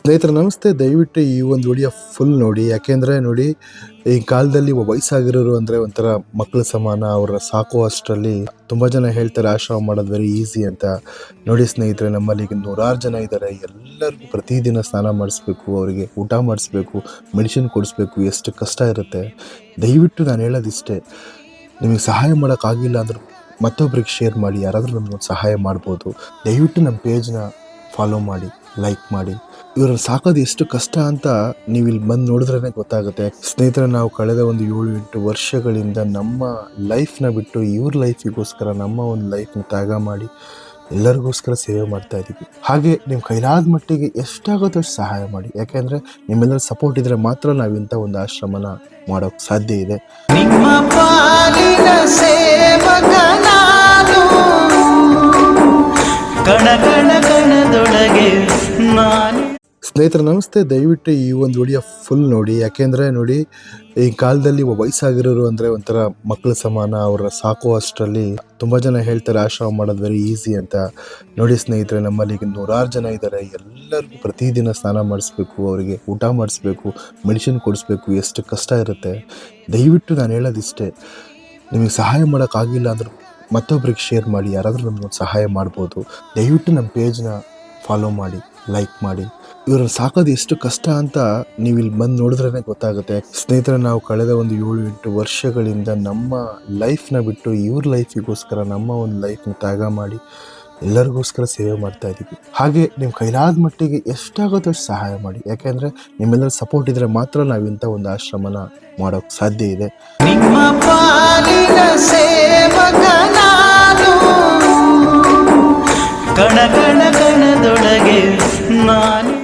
ಸ್ನೇಹಿತರೆ ನಮಸ್ತೆ. ದಯವಿಟ್ಟು ಈ ಒಂದು ವಿಡಿಯೋ ಫುಲ್ ನೋಡಿ. ಯಾಕೆಂದರೆ ನೋಡಿ, ಈ ಕಾಲದಲ್ಲಿ ವಯಸ್ಸಾಗಿರೋರು ಅಂದರೆ ಒಂಥರ ಮಕ್ಕಳ ಸಮಾನ. ಅವರ ಸಾಕುವಷ್ಟರಲ್ಲಿ ತುಂಬ ಜನ ಹೇಳ್ತಾರೆ ಆಶ್ರಮ ಮಾಡೋದು ವೆರಿ ಈಸಿ ಅಂತ. ನೋಡಿ ಸ್ನೇಹಿತರೆ, ನಮ್ಮಲ್ಲಿ ಈಗ ನೂರಾರು ಜನ ಇದ್ದಾರೆ. ಎಲ್ಲರಿಗೂ ಪ್ರತಿದಿನ ಸ್ನಾನ ಮಾಡಿಸ್ಬೇಕು, ಅವರಿಗೆ ಊಟ ಮಾಡಿಸ್ಬೇಕು, ಮೆಡಿಸಿನ್ ಕೊಡಿಸ್ಬೇಕು. ಎಷ್ಟು ಕಷ್ಟ ಇರುತ್ತೆ. ದಯವಿಟ್ಟು ನಾನು ಹೇಳೋದಿಷ್ಟೇ, ನಿಮಗೆ ಸಹಾಯ ಮಾಡೋಕ್ಕಾಗಿಲ್ಲ ಅಂದರೂ ಮತ್ತೊಬ್ರಿಗೆ ಶೇರ್ ಮಾಡಿ. ಯಾರಾದರೂ ನಮಗೊಂದು ಸಹಾಯ ಮಾಡ್ಬೋದು. ದಯವಿಟ್ಟು ನಮ್ಮ ಪೇಜ್ನ ಫಾಲೋ ಮಾಡಿ, ಲೈಕ್ ಮಾಡಿ. ಇವ್ರನ್ನ ಸಾಕೋದು ಎಷ್ಟು ಕಷ್ಟ ಅಂತ ನೀವು ಇಲ್ಲಿ ಬಂದು ನೋಡಿದ್ರೇ ಗೊತ್ತಾಗುತ್ತೆ. ಸ್ನೇಹಿತರೆ, ನಾವು ಕಳೆದ ಒಂದು 7-8 ವರ್ಷಗಳಿಂದ ನಮ್ಮ ಲೈಫ್ನ ಬಿಟ್ಟು ಇವ್ರ ಲೈಫಿಗೋಸ್ಕರ ನಮ್ಮ ಒಂದು ಲೈಫ್ನ ತ್ಯಾಗ ಮಾಡಿ ಎಲ್ಲರಿಗೋಸ್ಕರ ಸೇವೆ ಮಾಡ್ತಾ ಇದ್ದೀವಿ. ಹಾಗೆ ನಿಮ್ಮ ಕೈಲಾದ ಮಟ್ಟಿಗೆ ಎಷ್ಟಾಗುತ್ತೋ ಅಷ್ಟು ಸಹಾಯ ಮಾಡಿ. ಯಾಕೆಂದರೆ ನಿಮ್ಮೆಲ್ಲರ ಸಪೋರ್ಟ್ ಇದ್ದರೆ ಮಾತ್ರ ನಾವು ಇಂಥ ಒಂದು ಆಶ್ರಮನ ಮಾಡೋಕ್ಕೆ ಸಾಧ್ಯ ಇದೆ. ನಿಮ್ಮ ಪಾಲಿನ ಸೇವಕ ನಾನು, ಕಣ ಕಣ ಕಣದೊಳಗೆ ನಾನು. ಸ್ನೇಹಿತರೆ ನಮಸ್ತೆ. ದಯವಿಟ್ಟು ಈ ಒಂದು ವಿಡಿಯೋ ಫುಲ್ ನೋಡಿ. ಯಾಕೆಂದರೆ ನೋಡಿ, ಈ ಕಾಲದಲ್ಲಿ ವಯಸ್ಸಾಗಿರೋರು ಅಂದರೆ ಒಂಥರ ಮಕ್ಕಳ ಸಮಾನ. ಅವರ ಸಾಕುವಷ್ಟರಲ್ಲಿ ತುಂಬ ಜನ ಹೇಳ್ತಾರೆ ಆಶ್ರಮ ಮಾಡೋದು ವೆರಿ ಈಸಿ ಅಂತ. ನೋಡಿ ಸ್ನೇಹಿತರೆ, ನಮ್ಮಲ್ಲಿ ಈಗ ನೂರಾರು ಜನ ಇದ್ದಾರೆ. ಎಲ್ಲರಿಗೂ ಪ್ರತಿದಿನ ಸ್ನಾನ ಮಾಡಿಸ್ಬೇಕು, ಅವರಿಗೆ ಊಟ ಮಾಡಿಸ್ಬೇಕು, ಮೆಡಿಸಿನ್ ಕೊಡಿಸ್ಬೇಕು. ಎಷ್ಟು ಕಷ್ಟ ಇರುತ್ತೆ. ದಯವಿಟ್ಟು ನಾನು ಹೇಳೋದಿಷ್ಟೇ, ನಿಮಗೆ ಸಹಾಯ ಮಾಡೋಕ್ಕಾಗಿಲ್ಲ ಅಂದರೂ ಮತ್ತೊಬ್ರಿಗೆ ಶೇರ್ ಮಾಡಿ. ಯಾರಾದರೂ ನಮಗೊಂದು ಸಹಾಯ ಮಾಡ್ಬೋದು. ದಯವಿಟ್ಟು ನಮ್ಮ ಪೇಜ್ನ ಫಾಲೋ ಮಾಡಿ, ಲೈಕ್ ಮಾಡಿ. ಇವ್ರನ್ನ ಸಾಕೋದು ಎಷ್ಟು ಕಷ್ಟ ಅಂತ ನೀವು ಇಲ್ಲಿ ಬಂದು ನೋಡಿದ್ರೇ ಗೊತ್ತಾಗುತ್ತೆ. ಸ್ನೇಹಿತರೆ, ನಾವು ಕಳೆದ ಒಂದು 7-8 ವರ್ಷಗಳಿಂದ ನಮ್ಮ ಲೈಫ್ನ ಬಿಟ್ಟು ಇವ್ರ ಲೈಫಿಗೋಸ್ಕರ ನಮ್ಮ ಒಂದು ಲೈಫ್ನ ತ್ಯಾಗ ಮಾಡಿ ಎಲ್ಲರಿಗೋಸ್ಕರ ಸೇವೆ ಮಾಡ್ತಾ ಇದ್ದೀವಿ. ಹಾಗೆ ನಿಮ್ಮ ಕೈಲಾದ ಮಟ್ಟಿಗೆ ಎಷ್ಟಾಗುತ್ತೋ ಅಷ್ಟು ಸಹಾಯ ಮಾಡಿ. ಯಾಕೆಂದರೆ ನಿಮ್ಮೆಲ್ಲರ ಸಪೋರ್ಟ್ ಇದ್ದರೆ ಮಾತ್ರ ನಾವು ಇಂಥ ಒಂದು ಆಶ್ರಮನ ಮಾಡೋಕ್ಕೆ ಸಾಧ್ಯ ಇದೆ. ನಿಮ್ಮ ಪಾಲಿನ ಸೇವಕ ನಾನು, ಕಣ ಕಣ ಕಣದೊಳಗೆ ನಾನು.